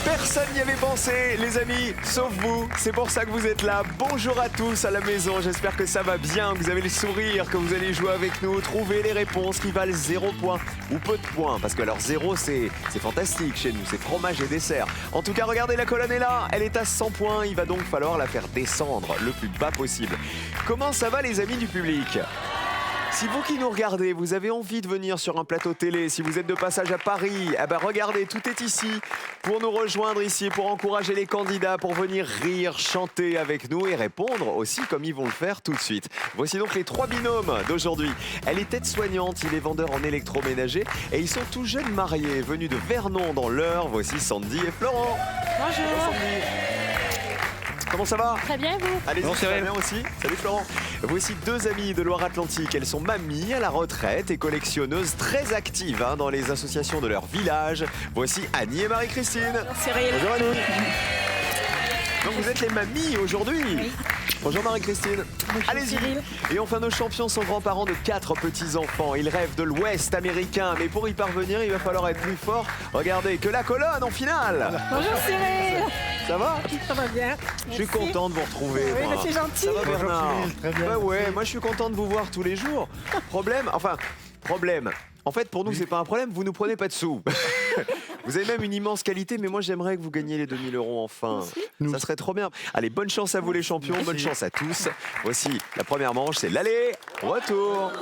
Personne n'y avait pensé, les amis, sauf vous. C'est pour ça que vous êtes là. Bonjour à tous à la maison. J'espère que ça va bien, que vous avez le sourire, que vous allez jouer avec nous, trouver les réponses qui valent 0 point ou peu de points. Parce que alors 0, c'est fantastique chez nous, c'est fromage et dessert. En tout cas, regardez, la colonne est là. Elle est à 100 points. Il va donc falloir la faire descendre le plus bas possible. Comment ça va, les amis du public ? Si vous qui nous regardez, vous avez envie de venir sur un plateau télé, si vous êtes de passage à Paris, eh ben regardez, tout est ici pour nous rejoindre ici, pour encourager les candidats, pour venir rire, chanter avec nous et répondre aussi comme ils vont le faire tout de suite. Voici donc les 3 binômes d'aujourd'hui. Elle est aide-soignante, il est vendeur en électroménager et ils sont tous jeunes mariés, venus de Vernon dans l'Eure. Voici Sandy et Florent. Bonjour. Bonjour Sandy. Comment ça va ? Très bien, vous ? Allez-y, très bien aussi. Salut Florent. Voici 2 amies de Loire-Atlantique. Elles sont mamies à la retraite et collectionneuses très actives dans les associations de leur village. Voici Annie et Marie-Christine. Cyril. Bonjour Annie. Donc vous êtes les mamies aujourd'hui. Oui. Bonjour Marie-Christine. Allez-y. Cyril. Et enfin, nos champions sont grands-parents de 4 petits-enfants. Ils rêvent de l'Ouest américain, mais pour y parvenir, il va falloir être plus fort. Regardez, que la colonne en finale. Bonjour Cyril. Ça va ? Ça va bien. Je suis content de vous retrouver. Oui, moi. mais c'est gentil. Ça va Bernard ? Très bien. Bah ouais, moi je suis content de vous voir tous les jours. Problème. En fait, pour nous, c'est pas un problème, vous nous prenez pas de sous. Vous avez même une immense qualité, mais moi j'aimerais que vous gagniez les 2000 € enfin. Ça serait trop bien. Allez, bonne chance à vous les champions, bonne chance à tous. Voici la première manche, c'est l'aller-retour.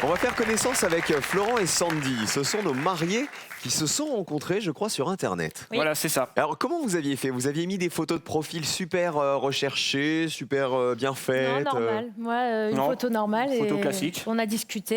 On va faire connaissance avec Florent et Sandy. Ce sont nos mariés qui se sont rencontrés, je crois, sur Internet. Oui. Voilà, c'est ça. Alors, comment vous aviez fait ? Vous aviez mis des photos de profil super recherchées, super bien Non, faites normal. Moi, une Non, photo normale. photo et classique. On a discuté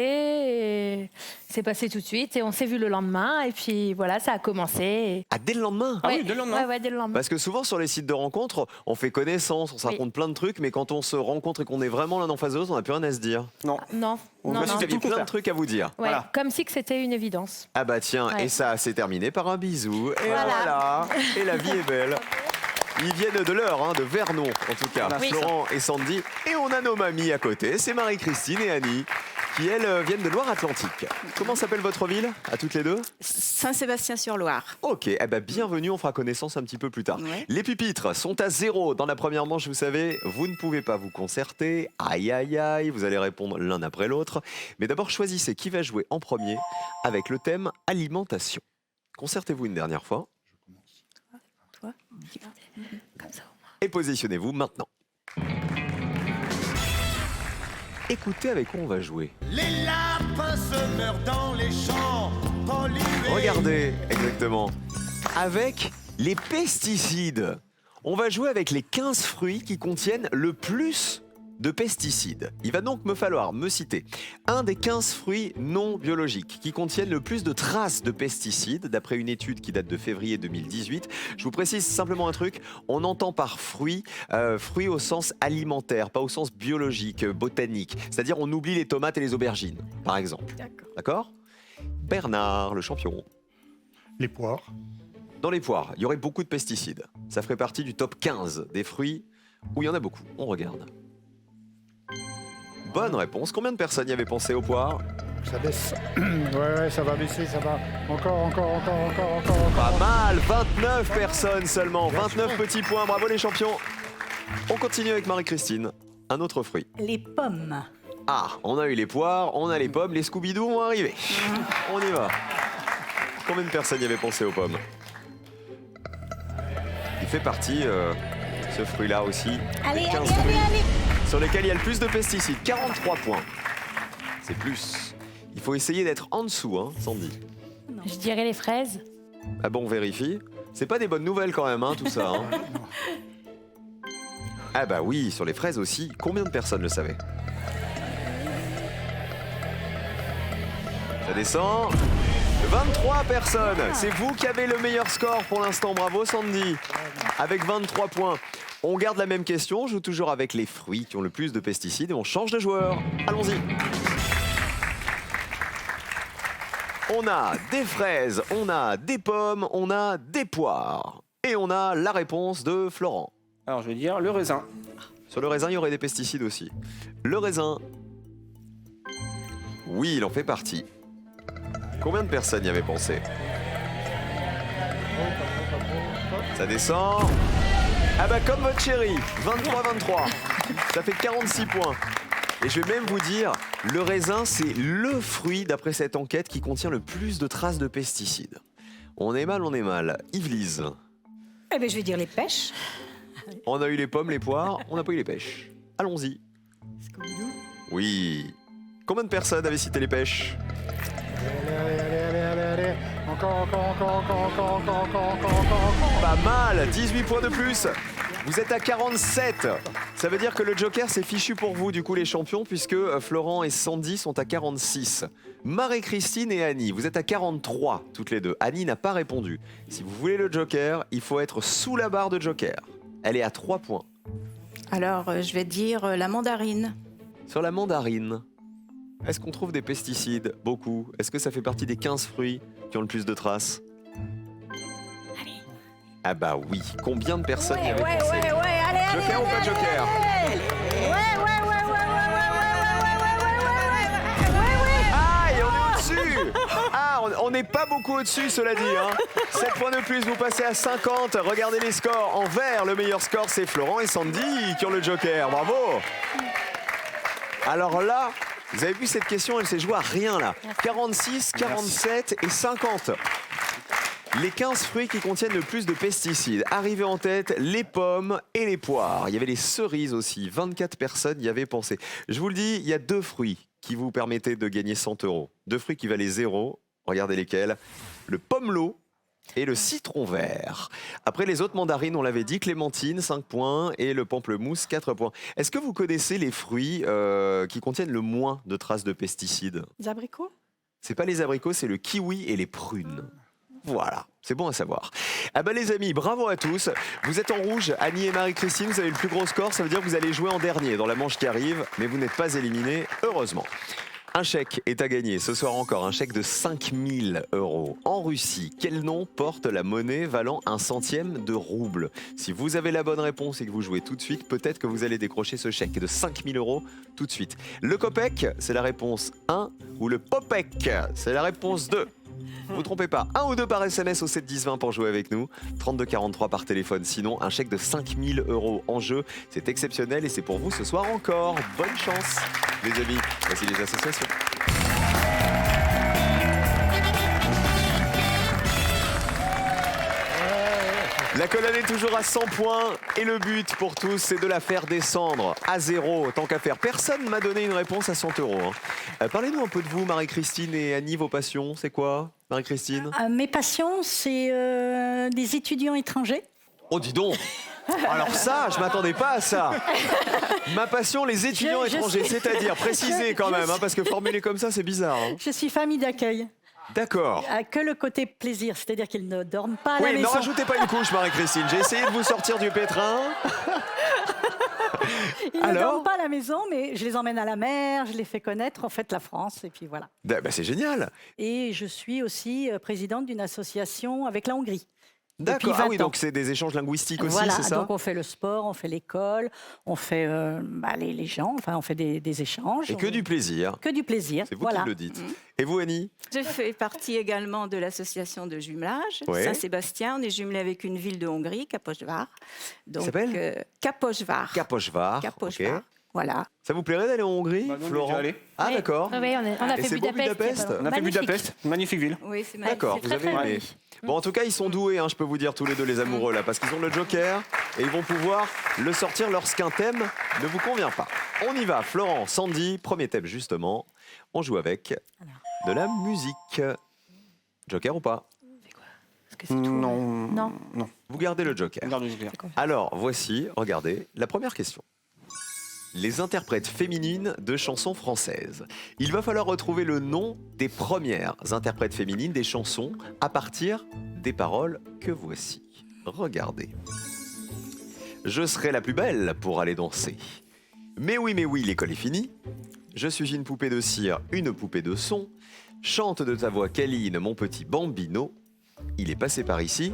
et c'est passé tout de suite et on s'est vu le lendemain et puis voilà, ça a commencé. Ah, dès le lendemain Ah oui, dès le lendemain. Ouais, dès le lendemain. Parce que souvent sur les sites de rencontres, on fait connaissance, on se raconte plein de trucs, mais quand on se rencontre et qu'on est vraiment l'un en face de l'autre, on n'a plus rien à se dire. Non. Non, On non, va Parce non. que vous aviez tout plein de faire. trucs à vous dire. Ouais, Voilà. comme si que c'était une évidence. Ah bah tiens, Ouais. et ça s'est terminé par un bisou. Et Voilà. voilà. Et la vie est belle. Ils viennent de l'Eure, de Vernon en tout cas, Oui. Florent et Sandy. Et on a nos mamies à côté, c'est Marie-Christine et Annie, qui elles viennent de Loire-Atlantique. Comment s'appelle votre ville, à toutes les deux ? Saint-Sébastien-sur-Loire. Ok, eh ben bienvenue, on fera connaissance un petit peu plus tard. Ouais. Les pupitres sont à 0 dans la première manche, vous savez, vous ne pouvez pas vous concerter. Aïe aïe aïe, vous allez répondre l'un après l'autre. Mais d'abord, choisissez qui va jouer en premier avec le thème alimentation. Concertez-vous une dernière fois. Toi, comme ça. Et positionnez-vous maintenant. Écoutez avec quoi on va jouer. Les lapins se meurent dans les champs, pollués. Regardez, exactement. Avec les pesticides. On va jouer avec les 15 fruits qui contiennent le plus de pesticides. Il va donc me falloir me citer un des 15 fruits non biologiques qui contiennent le plus de traces de pesticides, d'après une étude qui date de février 2018. Je vous précise simplement un truc, on entend par fruits, fruits au sens alimentaire, pas au sens biologique, botanique. C'est-à-dire on oublie les tomates et les aubergines, par exemple. D'accord ? Bernard, le champion. Les poires. Dans les poires, il y aurait beaucoup de pesticides. Ça ferait partie du top 15 des fruits où il y en a beaucoup. On regarde. Bonne réponse. Combien de personnes y avaient pensé aux poires ? Ça baisse. Ouais, ça va baisser, ça va. Encore. Pas mal, 29 personnes seulement, 29 petits points. Bravo les champions. On continue avec Marie-Christine. Un autre fruit. Les pommes. Ah, on a eu les poires, on a les pommes, les Scooby-Doo vont arriver. On y va. Combien de personnes y avaient pensé aux pommes ? Il fait partie, ce fruit-là aussi, des 15 fruits sur lesquels il y a le plus de pesticides. 43 points. C'est plus. Il faut essayer d'être en dessous, hein, Sandy. Je dirais les fraises. Ah bon, on vérifie. C'est pas des bonnes nouvelles quand même, hein, tout ça. Hein. Ah bah oui, sur les fraises aussi. Combien de personnes le savaient ? Ça descend. 23 personnes. C'est vous qui avez le meilleur score pour l'instant. Bravo Sandy. Avec 23 points. On garde la même question. On joue toujours avec les fruits qui ont le plus de pesticides et on change de joueur. Allons-y. On a des fraises, on a des pommes, on a des poires. Et on a la réponse de Florent. Alors, je vais dire le raisin. Sur le raisin, il y aurait des pesticides aussi. Le raisin, oui, il en fait partie. Combien de personnes y avaient pensé? Ça descend. Ah bah comme votre chérie, 23-23. Ça fait 46 points. Et je vais même vous dire, le raisin, c'est le fruit, d'après cette enquête, qui contient le plus de traces de pesticides. On est mal, on est mal. Yvelise. Eh bien, je vais dire les pêches. On a eu les pommes, les poires, on n'a pas eu les pêches. Allons-y. Oui. Combien de personnes avaient cité les pêches? Allez. Encore. Pas mal, 18 points de plus. Vous êtes à 47. Ça veut dire que le Joker c'est fichu pour vous, du coup les champions, puisque Florent et Sandy sont à 46. Marie-Christine et Annie, vous êtes à 43 toutes les deux. Annie n'a pas répondu. Si vous voulez le Joker, il faut être sous la barre de Joker. Elle est à 3 points. Alors, je vais dire la mandarine. Sur la mandarine, est-ce qu'on trouve des pesticides? Beaucoup. Est-ce que ça fait partie des 15 fruits qui ont le plus de traces? Ah bah oui. Combien de personnes y avaient pensé? allez, Joker ou pas Joker? Aïe, on est au-dessus. Ah, on n'est pas beaucoup au-dessus, cela dit. 7 points de plus, vous passez à 50. Regardez les scores. En vert, le meilleur score, c'est Florent et Sandy qui ont le Joker. Bravo. Alors là, vous avez vu cette question, elle s'est jouée à rien là. 46, 47 et 50. Les 15 fruits qui contiennent le plus de pesticides. Arrivés en tête, les pommes et les poires. Il y avait les cerises aussi. 24 personnes y avaient pensé. Je vous le dis, il y a 2 fruits qui vous permettaient de gagner 100 €. 2 fruits qui valaient 0. Regardez lesquels. Le pomelo et le citron vert. Après les autres mandarines, on l'avait dit, clémentine, 5 points, et le pamplemousse, 4 points. Est-ce que vous connaissez les fruits qui contiennent le moins de traces de pesticides? Les abricots? C'est pas les abricots, c'est le kiwi et les prunes. Voilà, c'est bon à savoir. Ah bah les amis, bravo à tous. Vous êtes en rouge, Annie et Marie-Christine, vous avez le plus gros score, ça veut dire que vous allez jouer en dernier dans la manche qui arrive, mais vous n'êtes pas éliminés, heureusement. Un chèque est à gagner, ce soir encore, un chèque de 5 000 €. En Russie, quel nom porte la monnaie valant 1 centième de rouble? Si vous avez la bonne réponse et que vous jouez tout de suite, peut-être que vous allez décrocher ce chèque de 5 000 € tout de suite. Le kopek, c'est la réponse 1, ou le popek, c'est la réponse 2. Vous trompez pas, 1 ou 2 par SMS au 7 10 20 pour jouer avec nous, 32 43 par téléphone, sinon un chèque de 5 000 € en jeu, c'est exceptionnel et c'est pour vous ce soir encore. Bonne chance les amis, voici les associations. La colonne est toujours à 100 points et le but pour tous, c'est de la faire descendre à 0. Tant qu'à faire, personne ne m'a donné une réponse à 100 €. Parlez-nous un peu de vous, Marie-Christine et Annie, vos passions, c'est quoi, Marie-Christine? Mes passions, c'est des étudiants étrangers. Oh, dis donc. Alors ça, je m'attendais pas à ça. Ma passion, les étudiants étrangers, c'est-à-dire, précisez quand même, parce que formuler comme ça, c'est bizarre. Je suis famille d'accueil. D'accord. Que le côté plaisir, c'est-à-dire qu'ils ne dorment pas à la Oui, ne maison. rajoutez pas une couche, Marie-Christine. J'ai essayé de vous sortir du pétrin. Ils ne dorment pas à la maison, mais je les emmène à la mer, je les fais connaître en fait la France, et puis voilà. Bah, c'est génial. Et je suis aussi présidente d'une association avec la Hongrie. D'accord, ah oui, donc c'est des échanges linguistiques aussi, voilà, c'est ça? donc on fait le sport, on fait l'école, on fait les gens, enfin on fait des échanges. Et que du plaisir. Que du plaisir, C'est vous voilà. qui le dites. Et vous, Annie? Je fais partie également de l'association de jumelage Ouais. Saint-Sébastien. On est jumelé avec une ville de Hongrie, Kaposvár. Donc, s'appelle Kaposvár. Kaposvár. Kaposvár. Ok. Voilà. Ça vous plairait d'aller en Hongrie, Bah non, mais Florent? déjà allé. Ah Oui. d'accord. Oui, on a Et fait c'est beau, Budapest. On a fait Budapest, magnifique ville. Oui, c'est D'accord, magnifique. vous avez aimé. Bon, en tout cas, ils sont doués, je peux vous dire, tous les deux, les amoureux, là, parce qu'ils ont le Joker et ils vont pouvoir le sortir lorsqu'un thème ne vous convient pas. On y va, Florent, Sandy, premier thème, justement. On joue avec de la musique. Joker ou pas? Est-ce que c'est tout, Non. Non. Non. Vous gardez le Joker. Regarde le Joker. Alors, voici, regardez, la première question. Les interprètes féminines de chansons françaises. Il va falloir retrouver le nom des premières interprètes féminines des chansons à partir des paroles que voici. Regardez. Je serai la plus belle pour aller danser. Mais oui, l'école est finie. Je suis une poupée de cire, une poupée de son. Chante de ta voix câline, mon petit bambino. Il est passé par ici.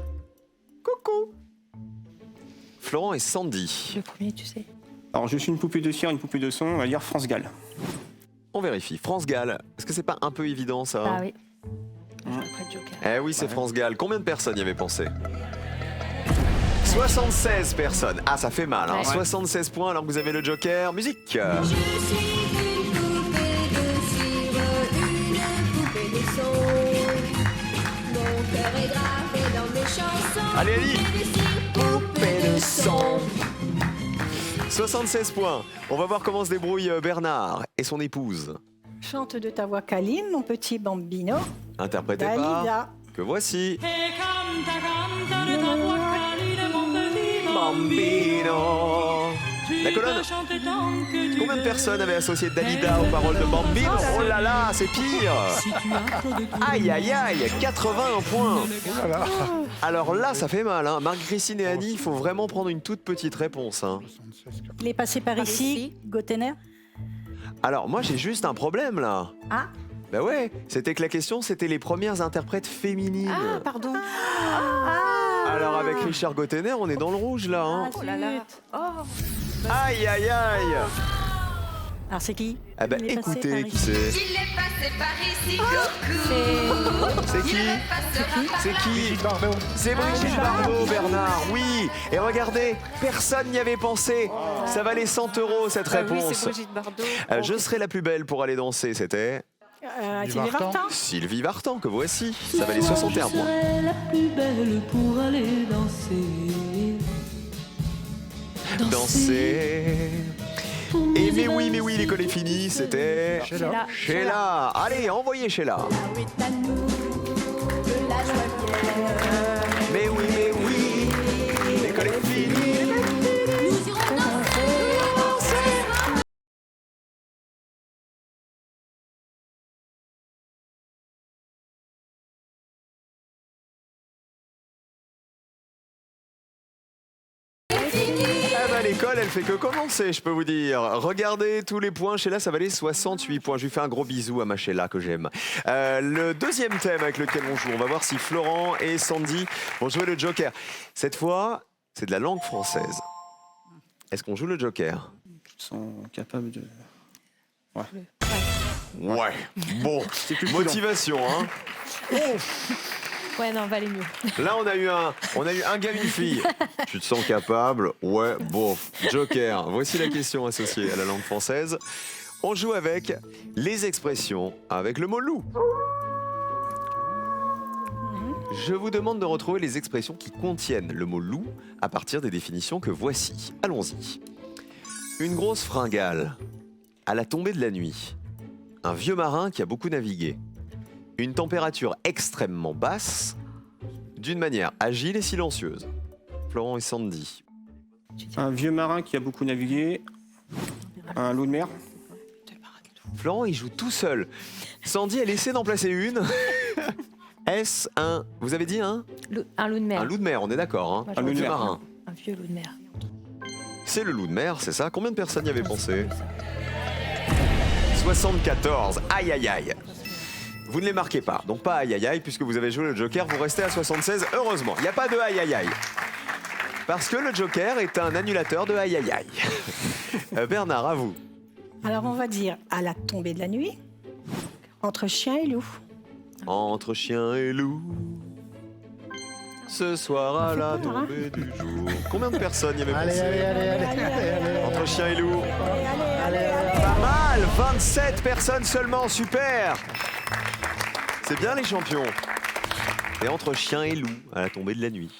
Coucou. Florent et Sandy. Le premier, tu sais. Alors, je suis une poupée de cire, une poupée de son, on va dire France Gall. On vérifie. France Gall. Est-ce que c'est pas un peu évident ça? Ah oui. Je joue après le Joker. Eh oui, c'est France Gall. Combien de personnes y avaient pensé? 76 personnes. Ah, ça fait mal, hein. Ouais. 76 points alors que vous avez le Joker. Musique. Je suis une poupée de cire, une poupée de son. Mon cœur est gravé dans mes chansons. Allez, Ali. Poupée de son. 76 points. On va voir comment se débrouille Bernard et son épouse. Chante de ta voix câline, mon petit bambino. Interprété par... Dalida. Que voici. Bambino. La colonne. Combien de personnes avaient associé Dalida aux paroles de Bambino? Oh là là, c'est pire. Aïe aïe aïe, 81 points. Alors là, ça fait mal, hein. Marie-Christine et Annie, il faut vraiment prendre une toute petite réponse, hein. Il est passé par ici, ici. Gotener. Alors moi, j'ai juste un problème là. Ah. Bah ouais, c'était que la question, c'était les premières interprètes féminines. Ah, pardon. Alors avec Richard Gottener, on est dans le rouge là, hein. Oh là là. Oh. Aïe aïe aïe. Alors c'est qui? Ah bah Il est passé écoutez, par qui ici. c'est? Il est passé par ici, coucou. C'est qui? C'est qui? Brigitte Bardot. C'est Brigitte Bardot, Bernard, oui. Et regardez, personne n'y avait pensé. Ça valait 100 € cette Ah oui, réponse. c'est Brigitte Bardot. Je serai la plus belle pour aller danser, c'était Sylvie Vartan. Sylvie Vartan, que voici. Ça valait 61 points. La plus belle pour aller Danser. Et mais oui, l'école est finie, c'était Sheila. Sheila. Allez, envoyez Sheila. Mais oui, l'école est finie. Nous irons danser. Ah bah, l'école, elle fait que commencer, je peux vous dire. Regardez tous les points. Sheila, ça valait 68 points. Je lui fais un gros bisou à ma Sheila que j'aime. Le deuxième thème avec lequel on joue, on va voir si Florent et Sandy vont jouer le Joker. Cette fois, c'est de la langue française. Est-ce qu'on joue le Joker? Ils sont capables de... Ouais. Bon, motivation, hein. Ouais, non, valait mieux. Là, on a eu un gars, une fille. Tu te sens capable? Ouais, bon. Joker. Voici la question associée à la langue française. On joue avec les expressions avec le mot loup. Je vous demande de retrouver les expressions qui contiennent le mot loup à partir des définitions que voici. Allons-y. Une grosse fringale. À la tombée de la nuit. Un vieux marin qui a beaucoup navigué. Une température extrêmement basse, d'une manière agile et silencieuse. Florent et Sandy. Un vieux marin qui a beaucoup navigué. Un loup de mer. Florent, il joue tout seul. Sandy, elle essaie d'en placer une. Est-ce un... Vous avez dit un Un loup de mer. Un loup de mer, on est d'accord, hein. Moi, Un loup de vieux mer. marin. Un vieux loup de mer. C'est le loup de mer, c'est ça? Combien de personnes y avaient pensé? 74. Aïe, aïe, aïe. Vous ne les marquez pas, donc pas aïe aïe aïe, puisque vous avez joué le Joker, vous restez à 76, heureusement. Il n'y a pas de aïe aïe aïe. Parce que le Joker est un annulateur de aïe aïe aïe. Bernard, à vous. Alors on va dire à la tombée de la nuit, entre chien et loup. Entre chien et loup, ce soir à la tombée du jour. Combien de personnes y avait pensé? Entre chien et loup. Pas mal, 27 personnes seulement, super. C'est bien les champions. Et entre chien et loup, à la tombée de la nuit.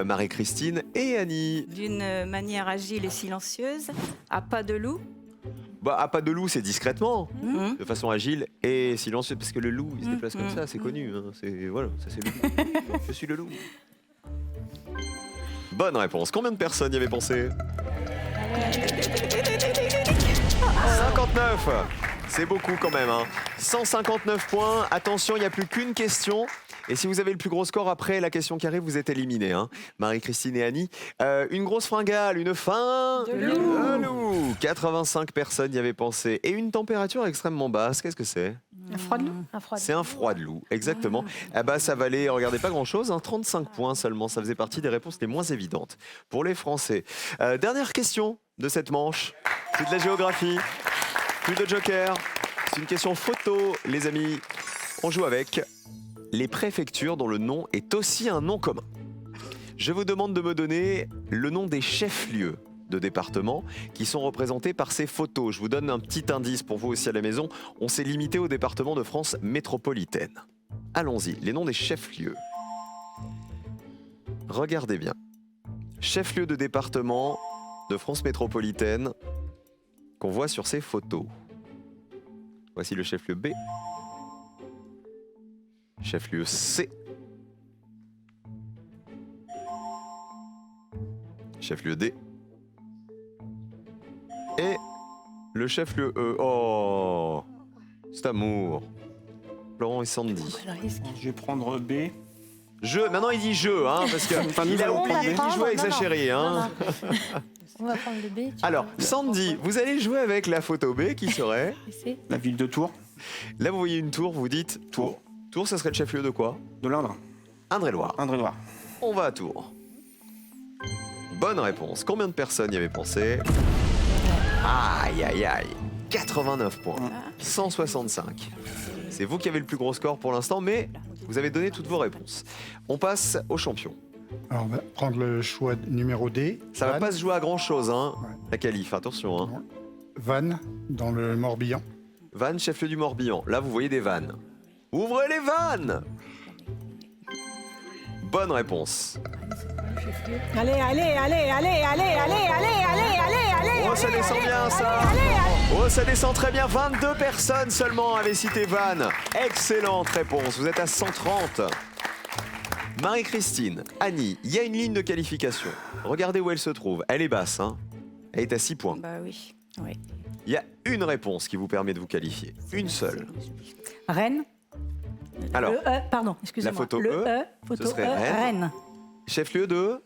Marie-Christine et Annie. D'une manière agile et silencieuse, à pas de loup. Bah, à pas de loup, c'est discrètement, Mhm. de façon agile et silencieuse, parce que le loup, il se déplace comme ça, c'est connu. Hein. Voilà, ça c'est le loup. Je suis le loup. Bonne réponse. Combien de personnes y avaient pensé? 59. C'est beaucoup quand même. Hein. 159 points. Attention, il n'y a plus qu'une question. Et si vous avez le plus gros score après la question qui arrive, vous êtes éliminés. Hein. Marie-Christine et Annie. Une grosse fringale, une fin De loup. de loup. 85 personnes y avaient pensé. Et une température extrêmement basse. Qu'est-ce que c'est? Un froid de loup. Un froid de C'est un froid de loup, exactement. Eh ben, ça valait, regardez, pas grand-chose, hein, 35 points seulement. Ça faisait partie des réponses les moins évidentes pour les Français. Dernière question de cette manche. Plus de la géographie, plus de joker. C'est une question photo, les amis. On joue avec les préfectures dont le nom est aussi un nom commun. Je vous demande de me donner le nom des chefs-lieux de départements qui sont représentés par ces photos. Je vous donne un petit indice pour vous aussi à la maison. On s'est limité au département de France métropolitaine. Allons-y, les noms des chefs-lieux. Regardez bien. Chef-lieu de département de France métropolitaine qu'on voit sur ces photos. Voici le chef-lieu B. Chef-lieu C. Chef-lieu D. Et le chef-lieu E. Oh, c'est amour. Laurent et Sandy. Je vais prendre B. Maintenant il dit je, hein, parce qu'il a oublié qu'il jouait avec sa chérie. Hein. On va prendre le B. Alors, Sandy, vous allez jouer avec la photo B qui serait... La ville de Tours. Là, vous voyez une tour, vous dites Tours. Tours, ça serait le chef-lieu de quoi? De l'Indre. Indre-et-Loire. Indre-et-Loire. On va à Tours. Bonne réponse. Combien de personnes y avaient pensé? Aïe, aïe, aïe. 89 points. 165. C'est vous qui avez le plus gros score pour l'instant, mais vous avez donné toutes vos réponses. On passe aux champions. Alors, on va prendre le choix numéro D. Ça va Vannes. pas se jouer à grand-chose, hein, Ouais. la qualif, attention. Hein. Vannes, dans le Morbihan. Vannes, chef-lieu du Morbihan. Là, vous voyez des vannes. Ouvrez les vannes! Bonne réponse. Allez, allez, allez, allez, allez, allez, allez, allez, allez. Oh, ça descend bien, ça! Oh, ça descend très bien. 22 personnes seulement avaient cité Vannes. Excellente réponse. Vous êtes à 130. Marie-Christine, Annie, il y a une ligne de qualification. Regardez où elle se trouve. Elle est basse, hein? Elle est à 6 points. Bah oui. Oui. Il y a une réponse qui vous permet de vous qualifier. Une seule. Rennes. Alors, Le E, pardon, excusez-moi. la photo le E, E, photo ce serait E, Rennes. Rennes. chef-lieu de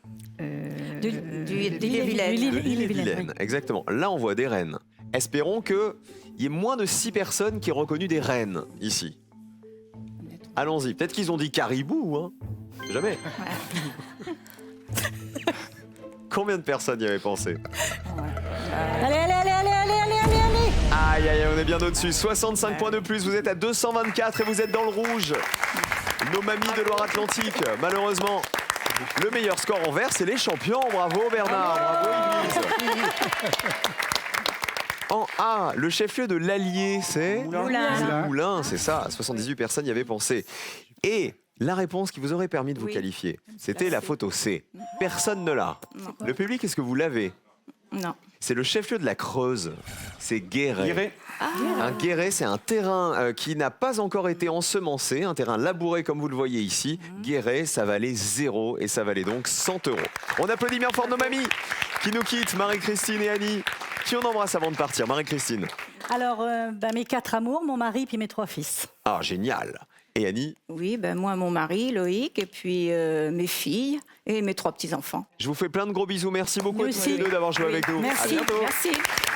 d'Ille-et-Vilaine. Ille-et-Vilaine. Exactement. Là, on voit des rennes. Espérons qu'il y ait moins de 6 personnes qui aient reconnu des rennes ici. Allons-y. Peut-être qu'ils ont dit caribou, hein? Jamais. Combien de personnes y avaient pensé? Allez, allez, allez, allez, allez, allez, allez, allez. Aïe, aïe, on est bien au-dessus. 65 points de plus. Vous êtes à 224 et vous êtes dans le rouge. Nos mamies de Loire-Atlantique, malheureusement. Le meilleur score en vert, c'est les champions. Bravo Bernard, bravo Église. En A, le chef-lieu de l'Allier, c'est Moulins. Moulins, c'est ça. 78 personnes y avaient pensé. Et la réponse qui vous aurait permis de vous Oui. qualifier, c'était la photo C. Personne ne l'a. Non. Le public, est-ce que vous l'avez? Non. C'est le chef-lieu de la Creuse. C'est Guéret. Guéret. Un guéret, c'est un terrain qui n'a pas encore été ensemencé, un terrain labouré comme vous le voyez ici. Guéret, ça valait 0 et ça valait donc 100 €. On applaudit bien fort nos mamies qui nous quittent, Marie-Christine et Annie. Qui on embrasse avant de partir? Marie-Christine. Alors, mes 4 amours, mon mari, puis mes 3 fils. Ah, génial. Et Annie, Oui, ben moi, mon mari, Loïc, et puis mes filles et mes 3 petits-enfants. je vous fais plein de gros bisous. Merci beaucoup à Nous tous les aussi. deux d'avoir joué avec nous. À Merci. bientôt. Merci.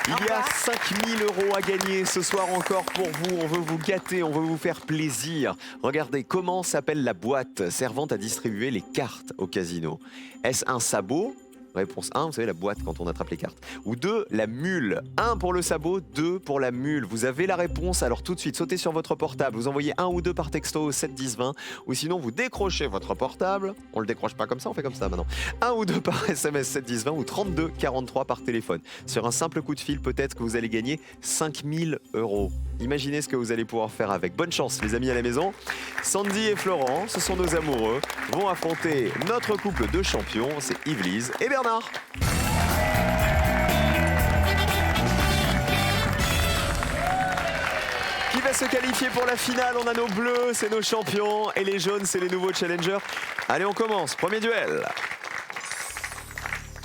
Il y a 5 000 € à gagner ce soir encore pour vous. On veut vous gâter, on veut vous faire plaisir. Regardez comment s'appelle la boîte servant à distribuer les cartes au casino. Est-ce un sabot? Réponse 1, vous savez, la boîte quand on attrape les cartes. Ou 2, la mule. 1 pour le sabot, 2 pour la mule. Vous avez la réponse, alors tout de suite, sautez sur votre portable. Vous envoyez 1 ou 2 par texto au 7 10 20. Ou sinon, vous décrochez votre portable. On le décroche pas comme ça, on fait comme ça maintenant. 1 ou 2 par SMS 7 10 20 ou 32 43 par téléphone. Sur un simple coup de fil, peut-être que vous allez gagner 5 000 €. Imaginez ce que vous allez pouvoir faire avec. Bonne chance, les amis à la maison. Sandy et Florent, ce sont nos amoureux, vont affronter notre couple de champions. C'est Yves-Lise et Bernard. Qui va se qualifier pour la finale? On a nos bleus, c'est nos champions, et les jaunes, c'est les nouveaux challengers. Allez, on commence. Premier duel.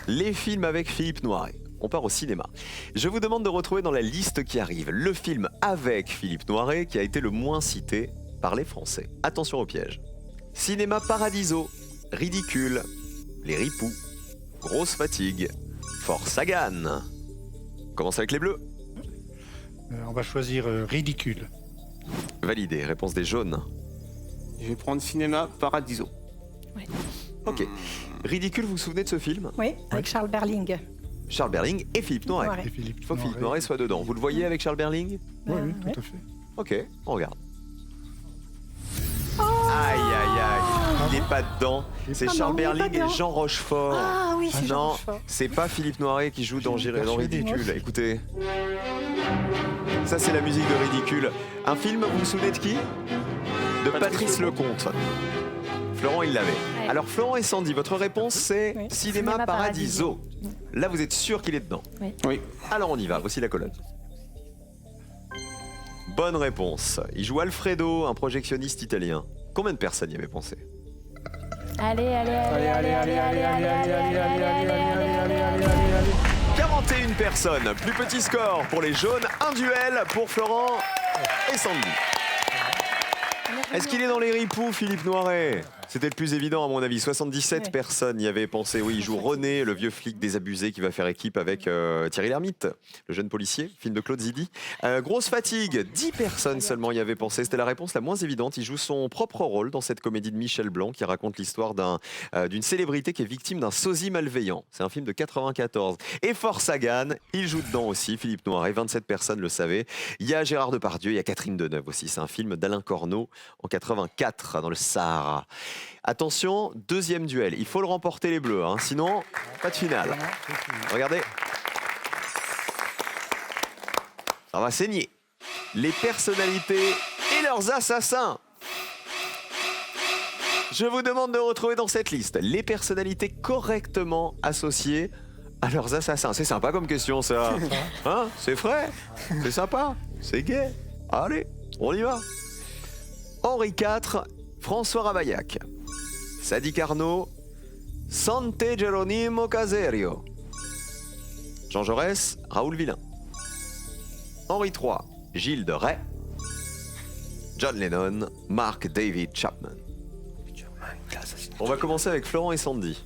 Les films avec Philippe Noiret. On part au cinéma. Je vous demande de retrouver dans la liste qui arrive le film avec Philippe Noiret qui a été le moins cité par les Français. Attention au piège. Cinéma Paradiso, Ridicule, Les Ripoux, Grosse Fatigue, Force Sagan. On commence avec les bleus. On va choisir Ridicule. Validé. Réponse des jaunes. Je vais prendre Cinéma Paradiso. Ok. Ridicule, vous vous souvenez de ce film? Oui, avec Charles Berling. Charles Berling et Philippe Noiret. Noiret. Et Philippe Il faut que Philippe Noiret soit dedans. Vous le voyez avec Charles Berling? Oui, Ouais. tout à fait. Ok, on regarde. Aïe, aïe, aïe. Il n'est pas dedans. C'est Ah non, Charles il est pas Berling et dedans. Jean Rochefort. Ah oui, c'est Jean Non, Rochefort. c'est pas Philippe Noiret qui joue dans persuadé. Ridicule. Écoutez. Ça, c'est la musique de Ridicule. Un film, vous vous souvenez de qui? De Patrice Lecomte. Florent, il l'avait. Ouais. Alors, Florent et Sandy, votre réponse, c'est Oui. Cinéma Cinéma Paradiso. Là, vous êtes sûr qu'il est dedans? Oui. Alors, on y va. Voici la colonne. Bonne réponse. Il joue Alfredo, un projectionniste italien. Combien de personnes y avaient pensé? Allez, allez, allez, allez, allez, allez, allez, allez, allez, allez, allez, allez, allez. 41 personnes. Plus petit score pour les jaunes. Un duel pour Florent et Sandy. Est-ce qu'il est dans les ripoux, Philippe Noiret? C'était le plus évident à mon avis. 77 Ouais. personnes y avaient pensé. Oui, il joue René, le vieux flic désabusé qui va faire équipe avec Thierry Lhermitte, le jeune policier, film de Claude Zidi. Grosse fatigue, 10 personnes seulement y avaient pensé. C'était la réponse la moins évidente. Il joue son propre rôle dans cette comédie de Michel Blanc qui raconte l'histoire d'une célébrité qui est victime d'un sosie malveillant. C'est un film de 94. Et Force Sagan, il joue dedans aussi, Philippe Noiret. 27 personnes le savaient. Il y a Gérard Depardieu, il y a Catherine Deneuve aussi. C'est un film d'Alain Corneau en 84 dans le Sahara. Attention, deuxième duel. Il faut le remporter les bleus, hein, sinon pas de finale. Regardez. Ça va saigner. Les personnalités et leurs assassins. Je vous demande de retrouver dans cette liste les personnalités correctement associées à leurs assassins. C'est sympa comme question, ça. Hein? C'est frais. C'est sympa. C'est gai. Allez, on y va. Henri IV, François Ravaillac. Sadi Carnot, Sante Geronimo Caserio. Jean Jaurès, Raoul Villain. Henri III, Gilles de Rais. John Lennon, Mark David Chapman. On va commencer avec Florent et Sandy.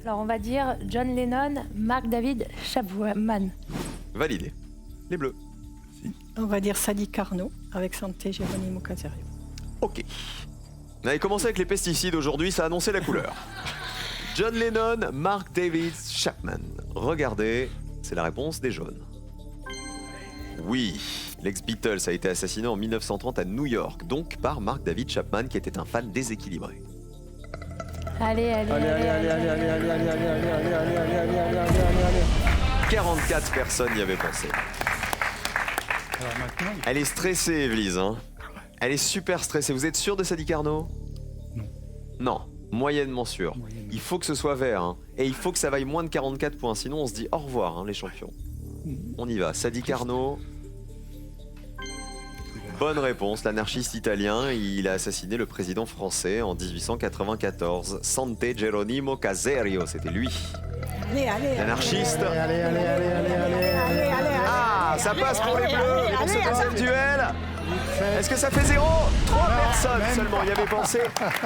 Alors, on va dire John Lennon, Mark David Chapman. Validé. Les bleus. On va dire Sadi Carnot avec Santé Geronimo Caserio. Ok. On avait commencé avec les pesticides aujourd'hui, ça a annoncé la couleur. John Lennon, Mark David Chapman. Regardez, c'est la réponse des jaunes. Oui, l'ex-Beatles a été assassiné en 1930 à New York, donc par Mark David Chapman qui était un fan déséquilibré. Allez, allez, allez, allez, allez, allez, allez, allez, allez, allez, allez, allez, allez, allez. 44 personnes y avaient pensé. Alors maintenant, Elle est stressée, Evelyse. Hein. Elle est super stressée. Vous êtes sûr de Sadi Carnot? Non. Non, moyennement sûr. Moyennement. Il faut que ce soit vert. Hein. Et il faut que ça vaille moins de 44 points. Sinon, on se dit au revoir, hein, les champions. On y va. Sadi Carnot. Bonne réponse. L'anarchiste italien, il a assassiné le président français en 1894. Sante Geronimo Caserio, c'était lui. Allez, allez. L'anarchiste. allez, allez, allez, allez, allez, allez. Ah, ça passe pour les bleus dans ce deuxième duel. Est-ce que ça fait 0? 3 personnes seulement y avaient pensé.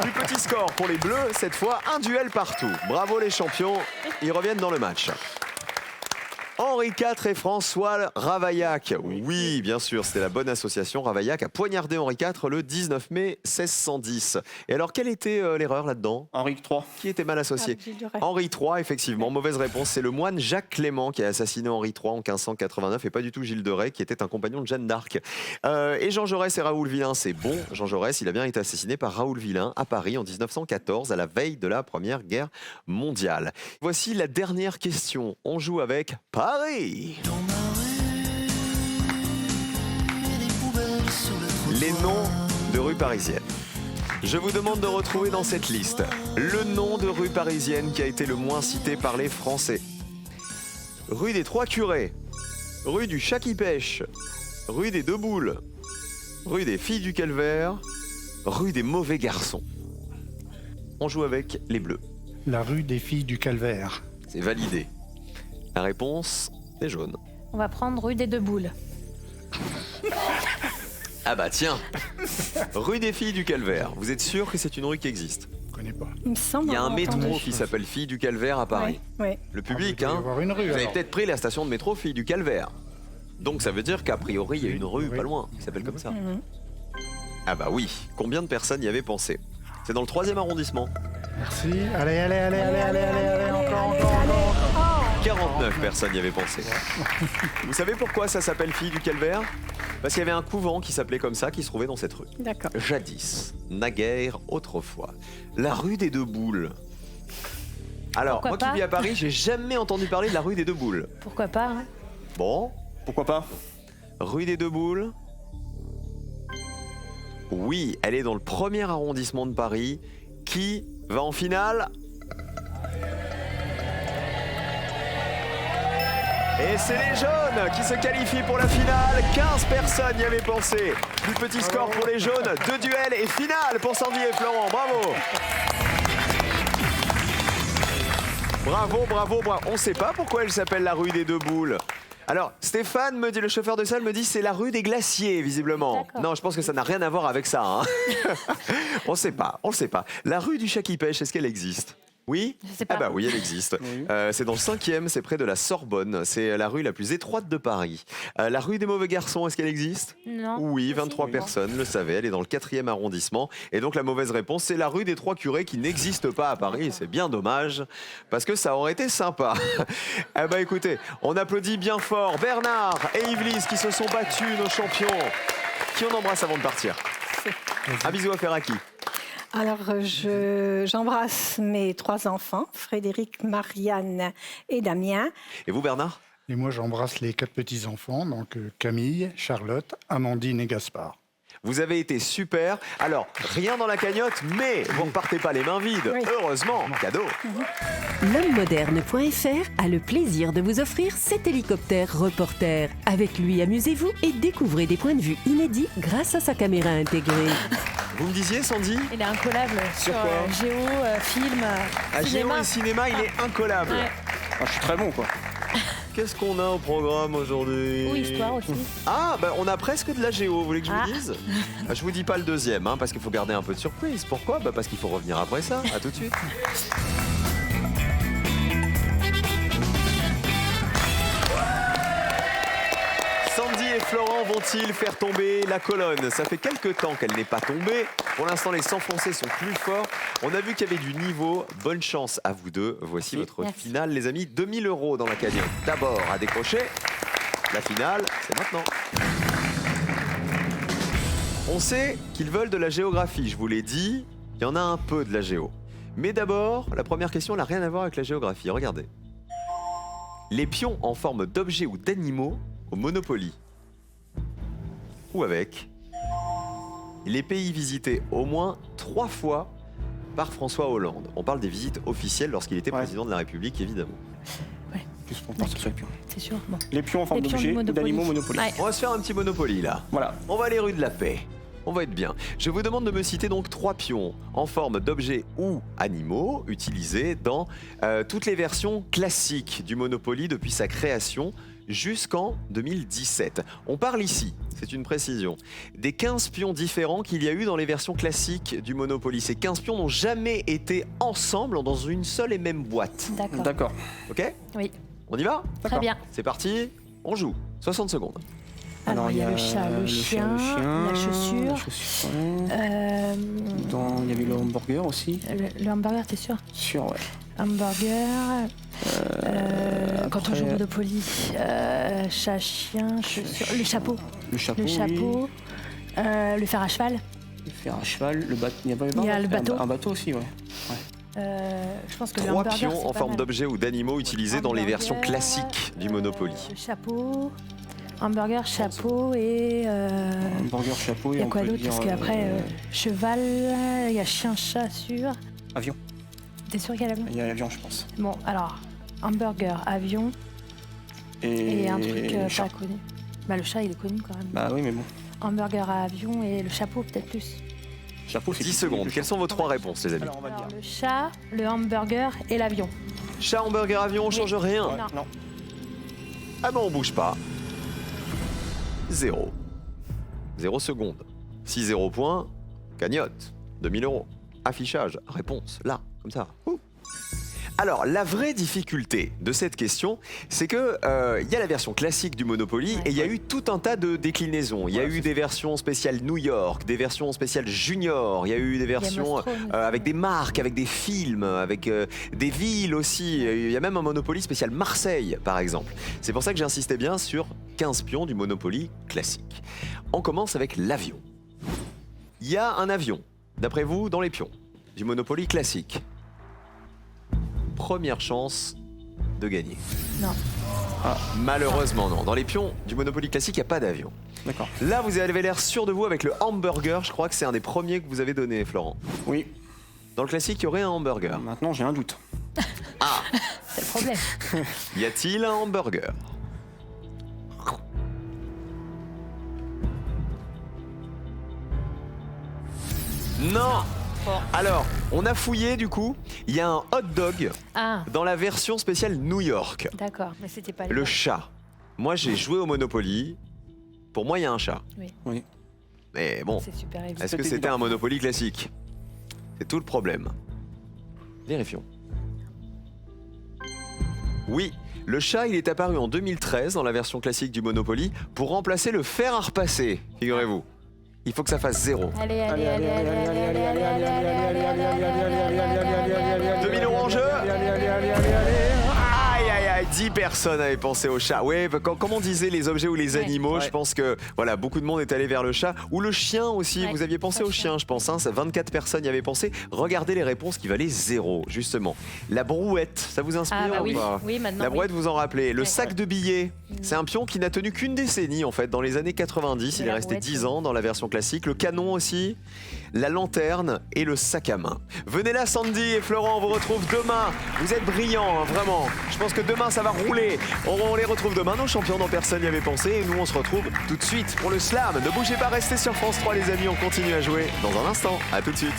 Du petit score pour les bleus, cette fois un duel partout. Bravo les champions, ils reviennent dans le match. Henri IV et François Ravaillac. Oui, bien sûr, c'était la bonne association. Ravaillac a poignardé Henri IV le 19 mai 1610. Et alors, quelle était l'erreur là-dedans? Henri III. Qui était mal associé? Ah, Gilles de Rais. Henri III, effectivement. Mauvaise réponse. C'est le moine Jacques Clément qui a assassiné Henri III en 1589 et pas du tout Gilles de Rais qui était un compagnon de Jeanne d'Arc. Et Jean Jaurès et Raoul Villain, c'est bon. Jean Jaurès, il a bien été assassiné par Raoul Villain à Paris en 1914 à la veille de la Première Guerre mondiale. Voici la dernière question. On joue avec Paris. Les noms de rues parisiennes. Je vous demande de retrouver dans cette liste le nom de rue parisienne qui a été le moins cité par les Français. Rue des Trois Curés, rue du Chat qui pêche, rue des Deux Boules, rue des Filles du Calvaire, rue des Mauvais Garçons. On joue avec les bleus. La rue des Filles du Calvaire. C'est validé. La réponse est jaune. On va prendre rue des Deux Boules. Ah bah tiens. Rue des Filles du Calvaire. Vous êtes sûr que c'est une rue qui existe? Je connais pas. Il me semble Il y a un avoir entendu. métro qui s'appelle Filles du Calvaire à Paris. Ouais. Le public, il doit y hein. avoir une rue, Vous avez alors. peut-être pris la station de métro Filles du Calvaire. Donc ça veut dire qu'a priori, il y a une rue Oui. pas loin qui s'appelle comme ça. Mhm. Ah bah oui. Combien de personnes y avaient pensé? C'est dans le 3e arrondissement. Merci. Allez, allez, allez, allez, allez, allez, allez, encore, encore, encore. 49 personnes y avaient pensé. Vous savez pourquoi ça s'appelle Fille du Calvaire? Parce qu'il y avait un couvent qui s'appelait comme ça, qui se trouvait dans cette rue. D'accord. Jadis, naguère, autrefois. La rue des Deux Boules. Alors, Pourquoi moi qui pas vis à Paris, j'ai jamais entendu parler de la rue des Deux Boules. Pourquoi pas hein. Bon, Pourquoi pas? rue des Deux Boules. Oui, elle est dans le 1er arrondissement de Paris. Qui va en finale? Et c'est les jaunes qui se qualifient pour la finale. 15 personnes y avaient pensé. Plus petit score pour les jaunes. 2 duels et finale pour Sandy et Florent. Bravo. Bravo, bravo, bravo. On ne sait pas pourquoi elle s'appelle la rue des Deux Boules. Alors, Stéphane me dit, le chauffeur de salle me dit, c'est la rue des Glaciers, visiblement. D'accord. Non, je pense que ça n'a rien à voir avec ça. Hein. On ne sait pas, on ne sait pas. La rue du Chat qui pêche, est-ce qu'elle existe? Oui? Je sais pas. Ah bah oui, elle existe. Oui. C'est dans le 5e, c'est près de la Sorbonne. C'est la rue la plus étroite de Paris. La rue des Mauvais Garçons, est-ce qu'elle existe? Non. Oui, 23 Si. personnes le savaient. Elle est dans le 4e arrondissement. Et donc la mauvaise réponse, c'est la rue des Trois Curés qui n'existe pas à Paris. Et c'est bien dommage, parce que ça aurait été sympa. Eh bah écoutez, on applaudit bien fort Bernard et Yvelis qui se sont battus, nos champions. Qui on embrasse avant de partir? Un bisou à faire à qui? Alors, j'embrasse mes 3 enfants, Frédéric, Marianne et Damien. Et vous, Bernard? Et moi, j'embrasse les 4 petits-enfants, donc Camille, Charlotte, Amandine et Gaspard. Vous avez été super. Alors, rien dans la cagnotte, mais vous ne repartez pas les mains vides. Oui. Heureusement, cadeau. L'homme-moderne.fr a le plaisir de vous offrir cet hélicoptère reporter. Avec lui, amusez-vous et découvrez des points de vue inédits grâce à sa caméra intégrée. Vous me disiez, Sandy? Il est incollable sur quoi géo, film, À Géo cinéma. et cinéma, il est incollable. Ouais. Ah, je suis très bon, quoi. Qu'est-ce qu'on a au programme aujourd'hui? Ou histoire aussi. Ah, bah, on a presque de la géo, vous voulez que je Ah. vous dise? Je vous dis pas le deuxième, hein, parce qu'il faut garder un peu de surprise. Pourquoi? Bah, parce qu'il faut revenir après ça. À tout de suite. Sandy et Florent vont-ils faire tomber la colonne? Ça fait quelques temps qu'elle n'est pas tombée. Pour l'instant, les Sanfoncés sont plus forts. On a vu qu'il y avait du niveau. Bonne chance à vous deux. Voici votre Merci. finale, les amis. 2 000 € dans la cagnotte. D'abord à décrocher. La finale, c'est maintenant. On sait qu'ils veulent de la géographie. Je vous l'ai dit, il y en a un peu de la géo. Mais d'abord, la première question n'a rien à voir avec la géographie. Regardez. Les pions en forme d'objets ou d'animaux au Monopoly. Ou avec les pays visités au moins 3 fois par François Hollande. On parle des visites officielles lorsqu'il était Ouais. président de la République, évidemment. Juste pour partir sur les pions. C'est sûr. Bon. Les pions en forme Les pions d'objets du ou Monopoly. d'animaux Monopoly. Ouais. On va se faire un petit Monopoly là. Voilà. On va aller rue de la Paix. On va être bien. Je vous demande de me citer donc 3 pions en forme d'objets ou animaux utilisés dans toutes les versions classiques du Monopoly depuis sa création jusqu'en 2017. On parle ici, c'est une précision, des 15 pions différents qu'il y a eu dans les versions classiques du Monopoly. Ces 15 pions n'ont jamais été ensemble dans une seule et même boîte. D'accord. D'accord. Ok? Oui. On y va? Très bien. C'est parti, on joue. 60 secondes. Alors, il y a le chat, le chien, la chaussure. La chaussure, ouais. Il y avait le hamburger aussi. Le hamburger, t'es sûr? Sûr, ouais. Hamburger. Quand on après- joue au Monopoly. Chat, chien, chaussure. Le chapeau. Le chapeau. Le chapeau. Le fer à cheval. Le fer à cheval. Le bateau. Il y avait Il y a le bateau. Un bateau aussi, ouais. Je pense que le 3 hamburger, pions c'est en pas forme mal. d'objets ou d'animaux utilisés dans les versions Hamburger, classiques du Monopoly. Le chapeau. Hamburger, chapeau et. Hamburger, chapeau Il et y a on quoi peut d'autre? dire, Parce qu'après, cheval, il y a chien, chat, sûr. Avion. T'es sûr qu'il y a l'avion? Il y a l'avion, je pense. Bon, alors, hamburger, avion et un truc chat. pas connu. Bah, le chat, il est connu quand même. Bah oui, mais bon. Hamburger à avion et le chapeau, peut-être plus. Chapeau, c'est 10 plus secondes. le Quelles sont vos 3 réponses, les amis? Alors, on va Alors, dire. le chat, le hamburger et l'avion. Chat, hamburger, avion, on change rien. Non. Non. Ah ben on bouge pas. 0. 0 secondes. 6-0 points. Cagnotte. 2 000 €. Affichage. Réponse. Là. Comme ça. Ouh. Alors, la vraie difficulté de cette question, c'est que il y a la version classique du Monopoly et il y a eu tout un tas de déclinaisons. Il y a eu des versions spéciales New York, des versions spéciales Junior, il y a eu des versions avec des marques, avec des films, avec des villes aussi. Il y a même un Monopoly spécial Marseille, par exemple. C'est pour ça que j'insistais bien sur 15 pions du Monopoly classique. On commence avec l'avion. Il y a un avion, d'après vous, dans les pions du Monopoly classique. Première chance de gagner. Non. Malheureusement, non. Dans les pions du Monopoly classique, il n'y a pas d'avion. D'accord. Là, vous avez l'air sûr de vous avec le hamburger. Je crois que c'est un des premiers que vous avez donné, Florent. Oui. Dans le classique, il y aurait un hamburger. Maintenant, j'ai un doute. Ah, C'est le problème. y a-t-il un hamburger? Non. Alors, on a fouillé du coup. Il y a un hot dog Ah, dans la version spéciale New York. d'accord, mais c'était pas Le chat. Moi, j'ai joué au Monopoly. Pour moi, il y a un chat. Oui. Mais bon, C'est super évident. est-ce que C'est c'était évident. un Monopoly classique? C'est tout le problème. Vérifions. Oui, le chat, il est apparu en 2013 dans la version classique du Monopoly pour remplacer le fer à repasser, figurez-vous. Il faut que ça fasse 0. Allez, allez, allez, allez, allez, allez, allez, allez, allez, allez, allez, allez, 2000 € en jeu. Aïe, aïe, aïe, 10 personnes avaient pensé au chat. Oui, comme on disait les objets ou les animaux, je pense que voilà, beaucoup de monde est allé vers le chat. Ou le chien aussi, Ouais, vous aviez pensé au chien, je pense. Hein, 24 personnes y avaient pensé. Regardez les réponses qui valaient 0, justement. La brouette, ça vous inspire Ah bah ou oui, pas? oui, maintenant. La brouette, oui. vous en rappelez. Le Ouais. sac de billets, c'est un pion qui n'a tenu qu'une décennie en fait. Dans les années 90, De il est la resté brouette, 10 oui. ans dans la version classique. Le canon aussi, la lanterne et le sac à main. Venez là, Sandy et Florent, on vous retrouve demain. Vous êtes brillants, hein, vraiment. Je pense que demain, ça va rouler. On les retrouve demain, nos champions dont personne n'y avait pensé. Et nous, on se retrouve tout de suite pour le slam. Ne bougez pas, restez sur France 3, les amis. On continue à jouer dans un instant. À tout de suite.